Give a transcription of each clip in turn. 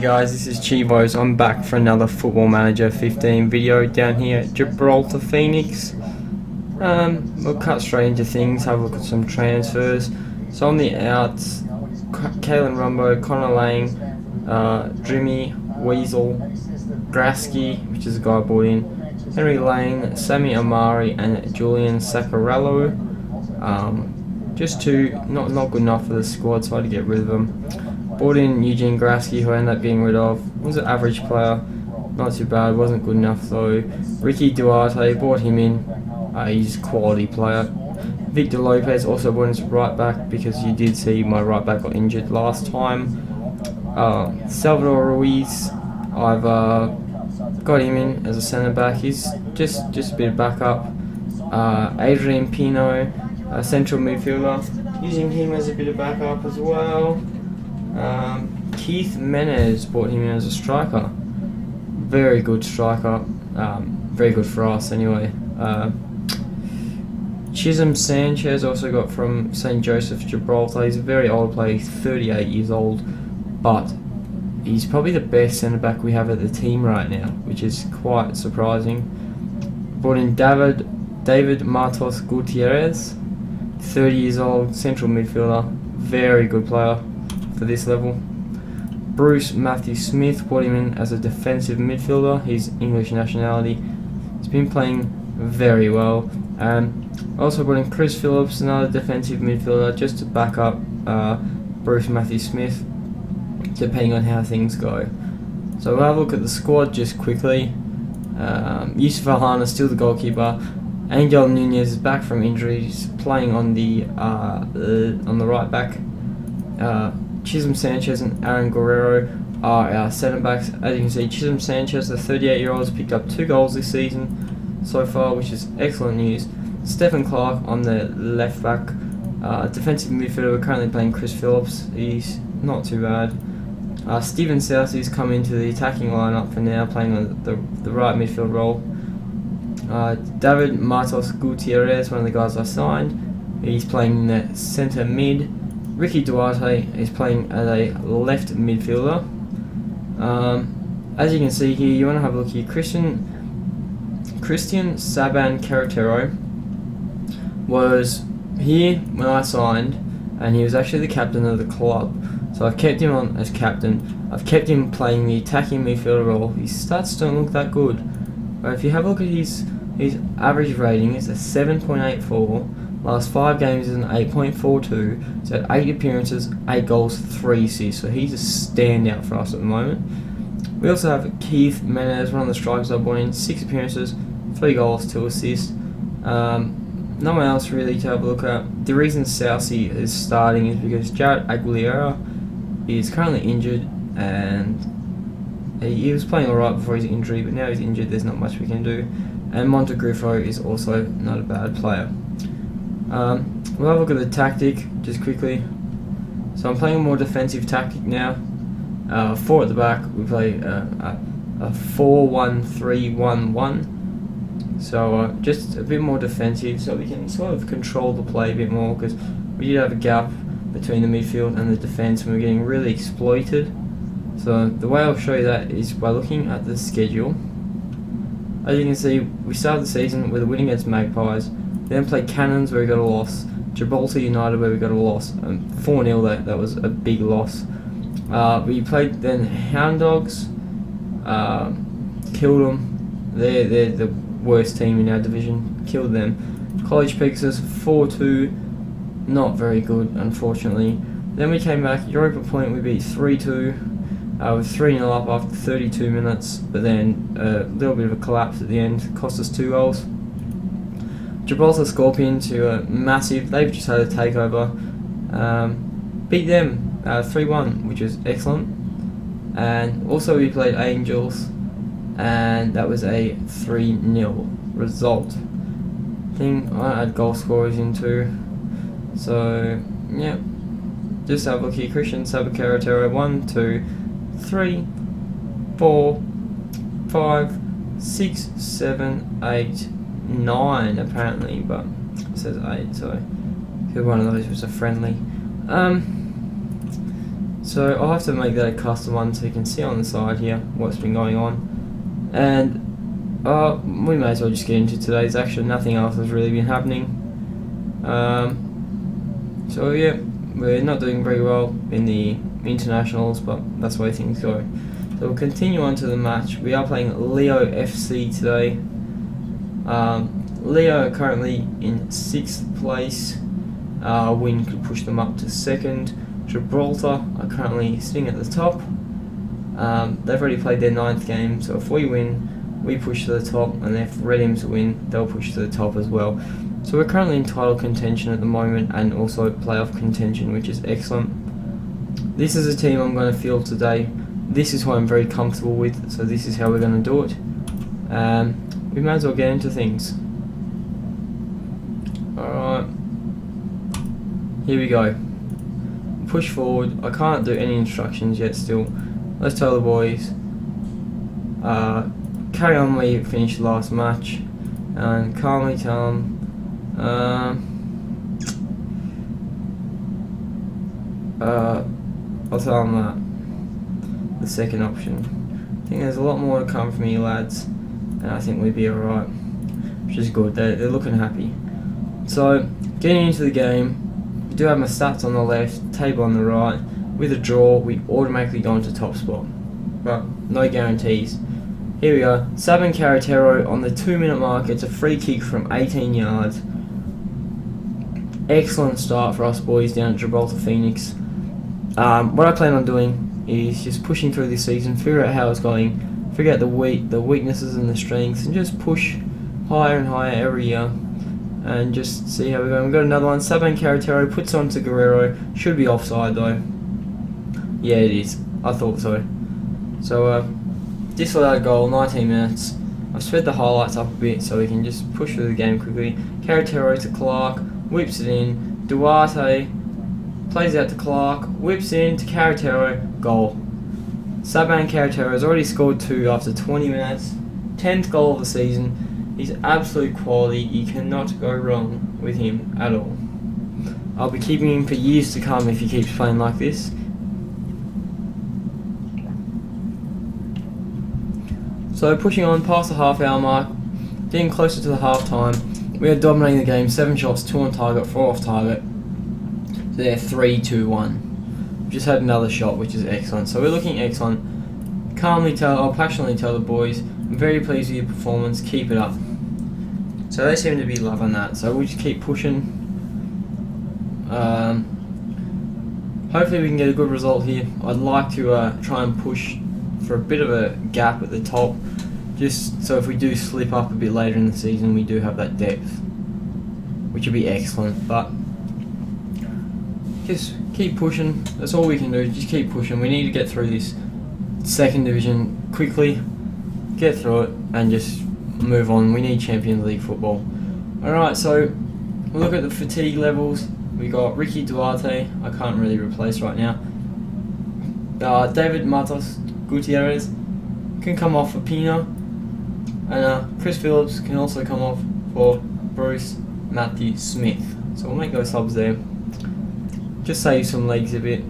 Guys, this is Chivos. I'm back for another Football Manager 15 video down here at Gibraltar, Phoenix. We'll cut straight into things, have a look at some transfers. So on the outs, Kalen Rumbo, Connor Lang, Drimmy, Weasel, Grasky, which is a guy brought in, Henry Lang, Sammy Amari, and Julian Sacarello. Just two, not good enough for the squad, so I had to get rid of them. Brought in Eugene Grasky, who I ended up getting rid of. Was an average player, not too bad, wasn't good enough though. Ricky Duarte, brought him in, he's a quality player. Victor Lopez also brought in as right back, because you did see my right back got injured last time. Salvador Ruiz, I've got him in as a centre back. He's just a bit of backup. Adrian Pino, a central midfielder, using him as a bit of backup as well. Keith Menez brought him in as a striker. Very good striker. Very good for us anyway. Chisholm Sanchez also got from St. Joseph Gibraltar. He's a very old player, he's 38 years old, but he's probably the best centre back we have at the team right now, which is quite surprising. Brought in David Matos Gutierrez, 30 years old, central midfielder, very good player for this level. Bruce Matthew Smith, brought him in as a defensive midfielder. He's English nationality. He's been playing very well. Also brought in Chris Phillips, another defensive midfielder, just to back up Bruce Matthew Smith, depending on how things go. So we'll have a look at the squad just quickly. Yusuf Ahana still the goalkeeper. Angel Nunez is back from injuries, playing on the right back. Chisholm Sanchez and Aaron Guerrero are our centre backs. As you can see, Chisholm Sanchez, the 38-year-old, has picked up 2 goals this season so far, which is excellent news. Stephen Clark on the left back, defensive midfielder. We're currently playing Chris Phillips. He's not too bad. Stephen Southey's come into the attacking lineup for now, playing on the right midfield role. David Matos Gutierrez, one of the guys I signed, he's playing in the centre mid. Ricky Duarte is playing as a left midfielder. As you can see here, you want to have a look here. Christian Saban Carretero was here when I signed, and he was actually the captain of the club. So I've kept him on as captain. I've kept him playing the attacking midfielder role. His stats don't look that good, but if you have a look at his average rating, it's a 7.84. Last 5 games is an 8.42. He's had 8 appearances, 8 goals, 3 assists. So he's a standout for us at the moment. We also have Keith Menez, one of the strikers I brought in, 6 appearances, 3 goals, 2 assists. No one else really to have a look at. The reason Southey is starting is because Jared Aguilera is currently injured, and he was playing alright before his injury, but now he's injured, there's not much we can do. And Montegriffo is also not a bad player. We'll have a look at the tactic just quickly. So I'm playing a more defensive tactic now. 4 at the back. We play a 4-1-3-1-1. So just a bit more defensive, so we can sort of control the play a bit more, because we did have a gap between the midfield and the defence, and we're getting really exploited. So the way I'll show you that is by looking at the schedule. As you can see, we started the season with a win against Magpies. Then played Cannons, where we got a loss. Gibraltar United, where we got a loss. 4-0, that was a big loss. We played then Hound Dogs, killed them. They're the worst team in our division, killed them. College Pegasus 4-2, not very good, unfortunately. Then we came back, Europa Point, we beat 3-2, with 3-0 up after 32 minutes, but then a little bit of a collapse at the end, cost us 2 goals. Gibraltar Scorpion to a massive, they've just had a takeover, beat them 3-1, which was excellent. And also we played Angels, and that was a 3-0 result. I think I had goal scorers in too. So yeah, just have a look here. Christian Sabacaratero, 1, 2, 3, 4, 5, 6, 7, 8, 9 apparently, but it says 8, so one of those was a friendly. So I'll have to make that a custom one so you can see on the side here what's been going on. And we may as well just get into today's action. Nothing else has really been happening. So yeah, we're not doing very well in the internationals, but that's the way things go. So we'll continue on to the match. We are playing Leo FC today. Leo are currently in 6th place. A win could push them up to 2nd. Gibraltar are currently sitting at the top. They've already played their 9th game, so if we win, we push to the top, and if Redims win, they'll push to the top as well. So we're currently in title contention at the moment, and also playoff contention, which is excellent. This is a team I'm going to field today. This is who I'm very comfortable with, so this is how we're going to do it. We may as well get into things. Alright, here we go. Push forward. I can't do any instructions yet still. Let's tell the boys. Carry on where you finished the last match, and calmly tell them. I'll tell them that. The second option. I think there's a lot more to come from you lads, and I think we'd be alright, which is good. They're looking happy. So, getting into the game, we do have my stats on the left, table on the right. With a draw, we automatically go into top spot, but no guarantees. Here we go. Sabin Carretero on the 2-minute mark. It's a free kick from 18 yards. Excellent start for us boys down at Gibraltar Phoenix. What I plan on doing is just pushing through this season, figure out how it's going, figure out the weaknesses and the strengths, and just push higher and higher every year, and just see how we're going. We've got another one. Sabin Carretero puts on to Guerrero. Should be offside though. Yeah, it is. I thought so. So, disallowed goal, 19 minutes. I've sped the highlights up a bit so we can just push through the game quickly. Carretero to Clark, whips it in. Duarte plays out to Clark, whips in to Carretero, goal. Sabin Carretero has already scored 2 after 20 minutes. 10th goal of the season. He's absolute quality. You cannot go wrong with him at all. I'll be keeping him for years to come if he keeps playing like this. So pushing on past the half-hour mark, getting closer to the half-time. We are dominating the game. 7 shots, 2 on target, 4 off target. So they're 3-2-1. Just had another shot, which is excellent. So we're looking excellent. Passionately tell the boys, I'm very pleased with your performance. Keep it up. So they seem to be loving that. So we'll just keep pushing. Hopefully we can get a good result here. I'd like to try and push for a bit of a gap at the top, just so if we do slip up a bit later in the season, we do have that depth, which would be excellent. But just keep pushing. That's all we can do. Just keep pushing. We need to get through this 2nd division quickly, get through it, and just move on. We need Champions League football. Alright, so we'll look at the fatigue levels. We got Ricky Duarte, I can't really replace right now. David Matos Gutierrez can come off for Pino, and Chris Phillips can also come off for Bruce Matthew Smith. So we'll make those subs there. Just save some legs a bit.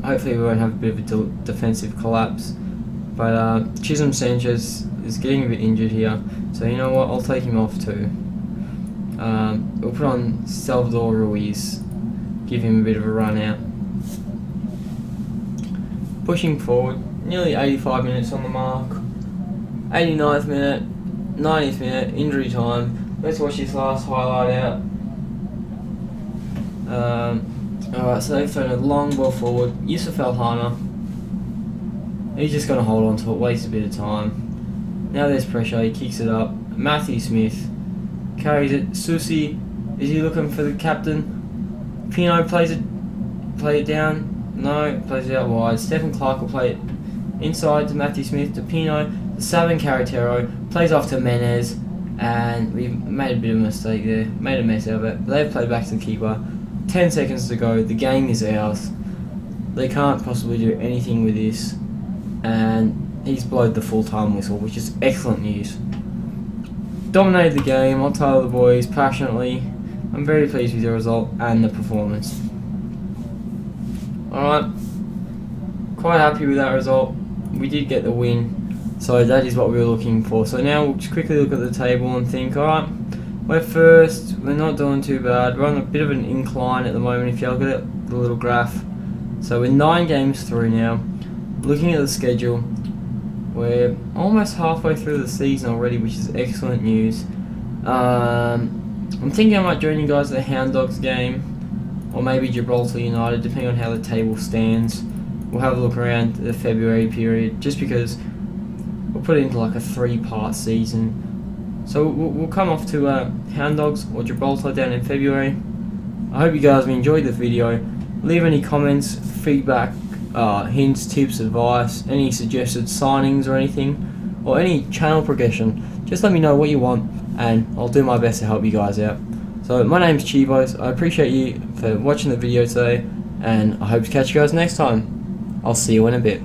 Hopefully we won't have a bit of a defensive collapse. But Chisholm Sanchez is getting a bit injured here, so you know what, I'll take him off too. We'll put on Salvador Ruiz, give him a bit of a run out. Pushing forward, nearly 85 minutes on the mark. 89th minute, 90th minute, injury time. Let's watch this last highlight out. Alright, so they've thrown a long ball forward. Yusuf Alhana. He's just going to hold on to it, waste a bit of time. Now there's pressure, he kicks it up. Matthew Smith carries it. Susi, is he looking for the captain? Pino play it down. No, plays it out wide. Stephen Clark will play it inside to Matthew Smith, to Pino, to Sabin Carretero, plays off to Menez, and we've made a bit of a mistake there, made a mess out of it. But they've played back to the keeper. 10 seconds to go, the game is ours. They can't possibly do anything with this, and he's blowed the full-time whistle, which is excellent news. Dominated the game, I'll tell the boys passionately. I'm very pleased with the result and the performance. Alright, quite happy with that result. We did get the win, so that is what we were looking for. So now we'll just quickly look at the table and think, alright, we're first, we're not doing too bad. We're on a bit of an incline at the moment if you look at it, the little graph. So we're 9 games through now. Looking at the schedule, we're almost halfway through the season already, which is excellent news. I'm thinking I might join you guys at the Hound Dogs game, or maybe Gibraltar United, depending on how the table stands. We'll have a look around the February period, just because we'll put it into like a 3-part season. So we'll come off to Hound Dogs or Gibraltar down in February. I hope you guys have enjoyed the video. Leave any comments, feedback, hints, tips, advice, any suggested signings or anything, or any channel progression. Just let me know what you want, and I'll do my best to help you guys out. So my name's Chivos. I appreciate you for watching the video today, and I hope to catch you guys next time. I'll see you in a bit.